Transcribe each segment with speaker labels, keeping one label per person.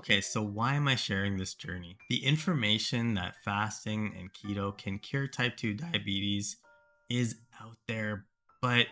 Speaker 1: Okay, so why am I sharing this journey? The information that fasting and keto can cure type 2 diabetes is out there, but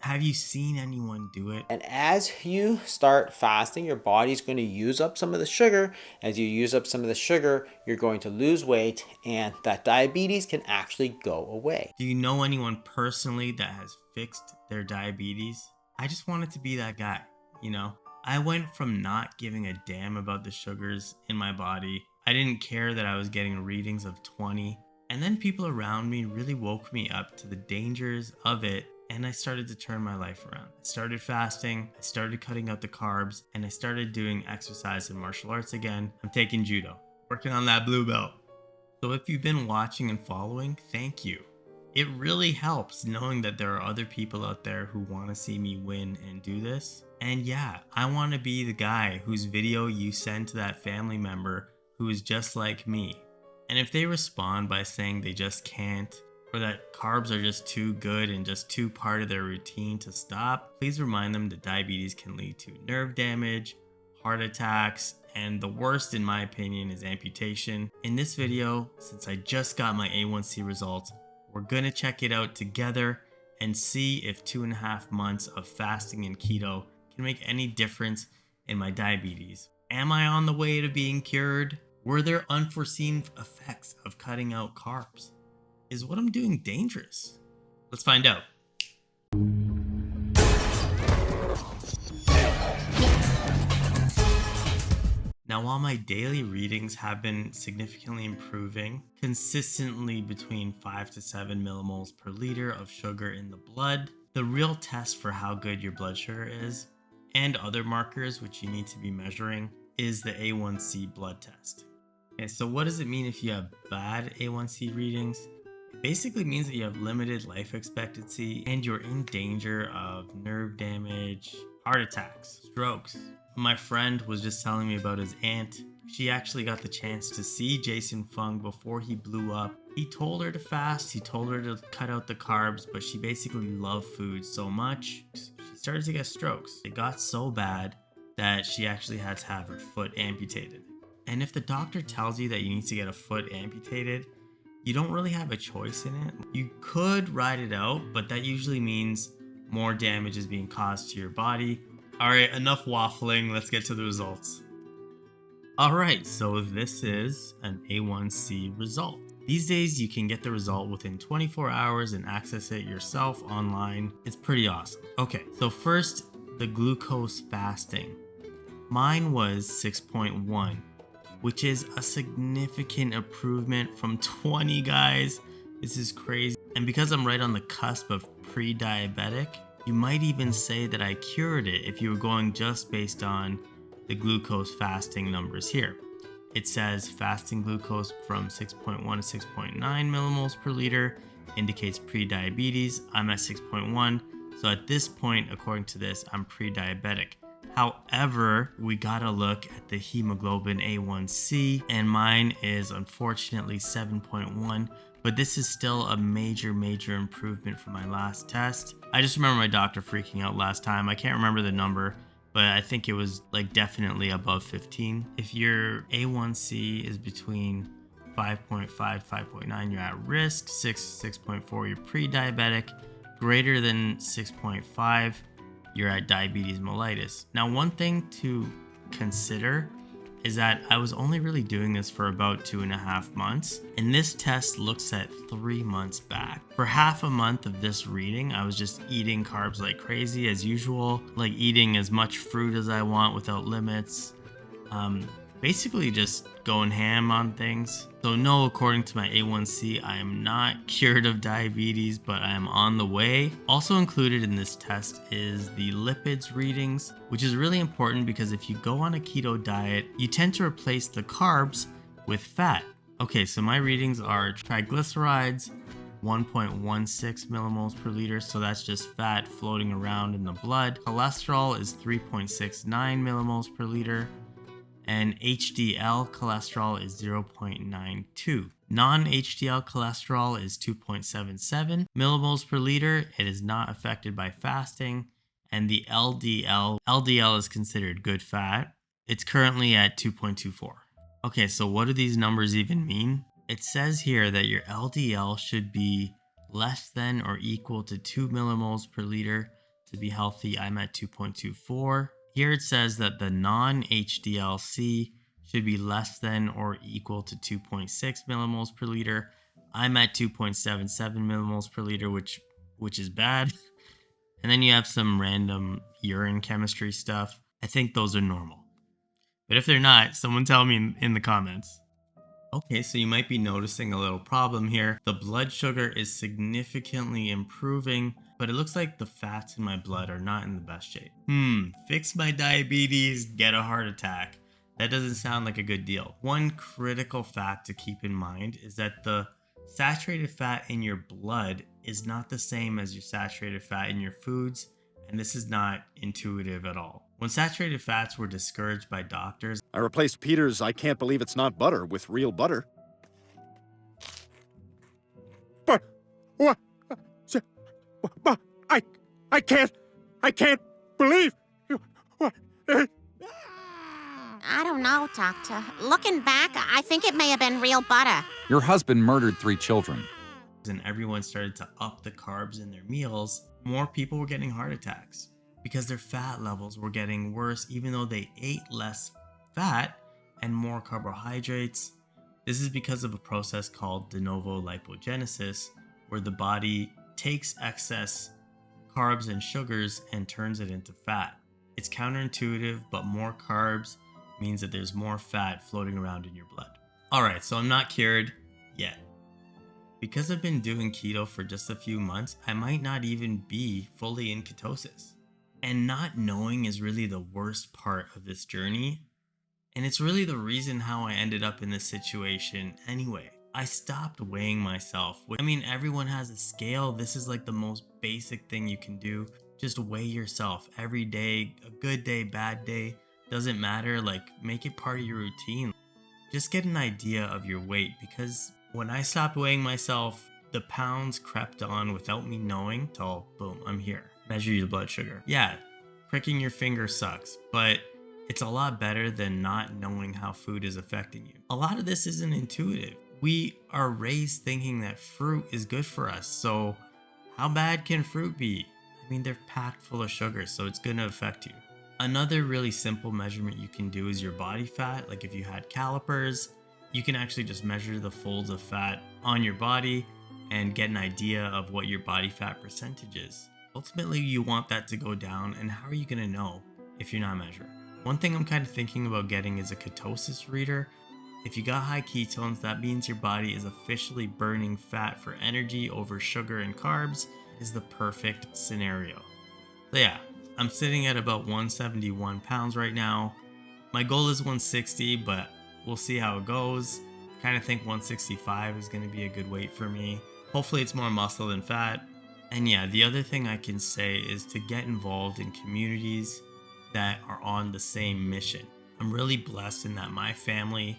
Speaker 1: have you seen anyone do it?
Speaker 2: And as you start fasting, your body's going to use up some of the sugar. As you use up some of the sugar, you're going to lose weight, and that diabetes can actually go away.
Speaker 1: Do you know anyone personally that has fixed their diabetes? I just wanted to be that guy, you know? I went from not giving a damn about the sugars in my body. I didn't care that I was getting readings of 20. And then people around me really woke me up to the dangers of it, and I started to turn my life around. I started fasting, I started cutting out the carbs, and I started doing exercise and martial arts again. I'm taking judo, working on that blue belt. So if you've been watching and following, thank you. It really helps knowing that there are other people out there who want to see me win and do this. And yeah, I want to be the guy whose video you send to that family member who is just like me. And if they respond by saying they just can't, or that carbs are just too good and just too part of their routine to stop, please remind them that diabetes can lead to nerve damage, heart attacks, and the worst in my opinion is amputation. In this video, since I just got my A1C results, we're gonna check it out together and see if 2.5 months of fasting and keto can make any difference in my diabetes. Am I on the way to being cured? Were there unforeseen effects of cutting out carbs? Is what I'm doing dangerous? Let's find out. Now, while my daily readings have been significantly improving, consistently between 5 to 7 millimoles per liter of sugar in the blood, the real test for how good your blood sugar is, and other markers which you need to be measuring, is the A1C blood test. Okay, so what does it mean if you have bad A1C readings? It basically means that you have limited life expectancy and you're in danger of nerve damage, heart attacks, strokes. My friend was just telling me about his aunt. She actually got the chance to see Jason Fung before he blew up. He told her to fast, he told her to cut out the carbs, but she basically loved food so much, she started to get strokes. It got so bad that she actually had to have her foot amputated. And if the doctor tells you that you need to get a foot amputated, you don't really have a choice in it. You could ride it out, but that usually means more damage is being caused to your body. All right, enough waffling. Let's get to the results. All right, so this is an A1C result. These days, you can get the result within 24 hours and access it yourself online. It's pretty awesome. Okay, so first, the glucose fasting. Mine was 6.1, which is a significant improvement from 20, guys. This is crazy. And because I'm right on the cusp of pre-diabetic, you might even say that I cured it if you were going just based on the glucose fasting numbers here. It says fasting glucose from 6.1 to 6.9 millimoles per liter indicates pre-diabetes. I'm at 6.1, so at this point, according to this, I'm pre-diabetic. However, we gotta look at the hemoglobin A1C, and mine is unfortunately 7.1, but this is still a major improvement from my last test. I just remember my doctor freaking out last time. I can't remember the number, but I think it was like definitely above 15. If your A1C is between 5.5 5.9, you're at risk. 6.4, you're pre-diabetic. Greater than 6.5, you're at diabetes mellitus. Now, one thing to consider is that I was only really doing this for about 2.5 months, and this test looks at 3 months back. For half a month of this reading, I was just eating carbs like crazy as usual, like eating as much fruit as I want without limits. Basically just going ham on things. So no, according to my A1C, I am not cured of diabetes, but I am on the way. Also included in this test is the lipids readings, which is really important because if you go on a keto diet, you tend to replace the carbs with fat. Okay, so my readings are triglycerides, 1.16 millimoles per liter, so that's just fat floating around in the blood. Cholesterol is 3.69 millimoles per liter. And HDL cholesterol is 0.92. Non-HDL cholesterol is 2.77 millimoles per liter. It is not affected by fasting. And the LDL is considered good fat, It's currently at 2.24. Okay, so what do these numbers even mean? It says here that your LDL should be less than or equal to 2 millimoles per liter to be healthy. I'm at 2.24. Here it says that the non-HDLC should be less than or equal to 2.6 millimoles per liter. I'm at 2.77 millimoles per liter, which is bad. And then you have some random urine chemistry stuff. I think those are normal. But if they're not, someone tell me in the comments. Okay, so you might be noticing a little problem here. The blood sugar is significantly improving, but it looks like the fats in my blood are not in the best shape. Fix my diabetes, get a heart attack. That doesn't sound like a good deal. One critical fact to keep in mind is that the saturated fat in your blood is not the same as your saturated fat in your foods, and this is not intuitive at all. When saturated fats were discouraged by doctors,
Speaker 3: I replaced Peter's "I can't believe it's not butter" with real butter. But what? I can't believe. What?
Speaker 4: I don't know, Doctor. Looking back, I think it may have been real butter.
Speaker 5: Your husband murdered 3 children.
Speaker 1: and everyone started to up the carbs in their meals, more people were getting heart attacks because their fat levels were getting worse even though they ate less fat and more carbohydrates. This is because of a process called de novo lipogenesis, where the body takes excess carbs and sugars and turns it into fat. It's counterintuitive, but more carbs means that there's more fat floating around in your blood. Alright, so I'm not cured yet. Because I've been doing keto for just a few months, I might not even be fully in ketosis. And not knowing is really the worst part of this journey. And it's really the reason how I ended up in this situation anyway. I stopped weighing myself. I mean, everyone has a scale. This is like the most basic thing you can do. Just weigh yourself every day. A good day, bad day, doesn't matter. Like, make it part of your routine. Just get an idea of your weight, because when I stopped weighing myself, the pounds crept on without me knowing till boom, I'm here. Measure your blood sugar. Yeah, pricking your finger sucks, but it's a lot better than not knowing how food is affecting you. A lot of this isn't intuitive. We are raised thinking that fruit is good for us, so how bad can fruit be? I mean, they're packed full of sugar, so it's gonna affect you. Another really simple measurement you can do is your body fat. Like if you had calipers, you can actually just measure the folds of fat on your body and get an idea of what your body fat percentage is. Ultimately, you want that to go down, and how are you gonna know if you're not measuring? One thing I'm kind of thinking about getting is a ketosis reader. If you got high ketones, that means your body is officially burning fat for energy over sugar and carbs. It is the perfect scenario. So yeah, I'm sitting at about 171 pounds right now. My goal is 160, but we'll see how it goes. I kind of think 165 is going to be a good weight for me. Hopefully it's more muscle than fat. And yeah, the other thing I can say is to get involved in communities that are on the same mission. I'm really blessed in that my family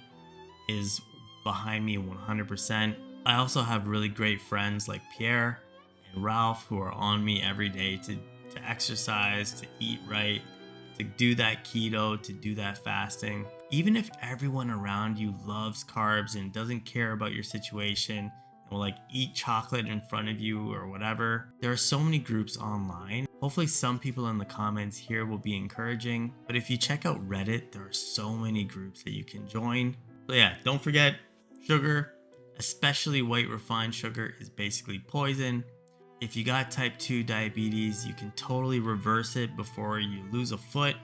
Speaker 1: is behind me 100%. I also have really great friends like Pierre and Ralph who are on me every day to exercise, to eat right, to do that keto, to do that fasting. Even if everyone around you loves carbs and doesn't care about your situation and will like eat chocolate in front of you or whatever, there are so many groups online. Hopefully some people in the comments here will be encouraging, but if you check out Reddit, there are so many groups that you can join. So yeah, don't forget, sugar, especially white refined sugar, is basically poison. If you got type 2 diabetes, you can totally reverse it before you lose a foot.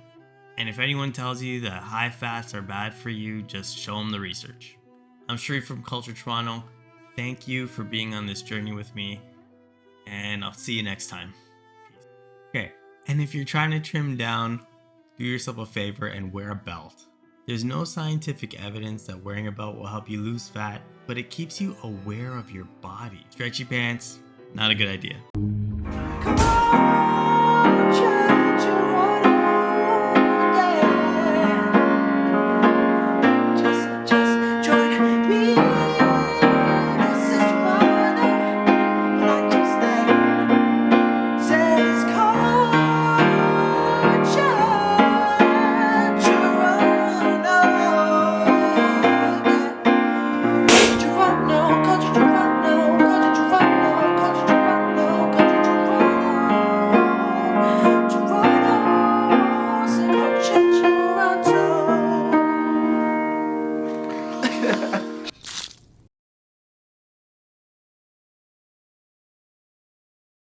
Speaker 1: And if anyone tells you that high fats are bad for you, just show them the research. I'm Sharif from Culture Toronto. Thank you for being on this journey with me, and I'll see you next time. Peace. Okay, and if you're trying to trim down, do yourself a favor and wear a belt. There's no scientific evidence that wearing a belt will help you lose fat, but it keeps you aware of your body. Stretchy pants, not a good idea.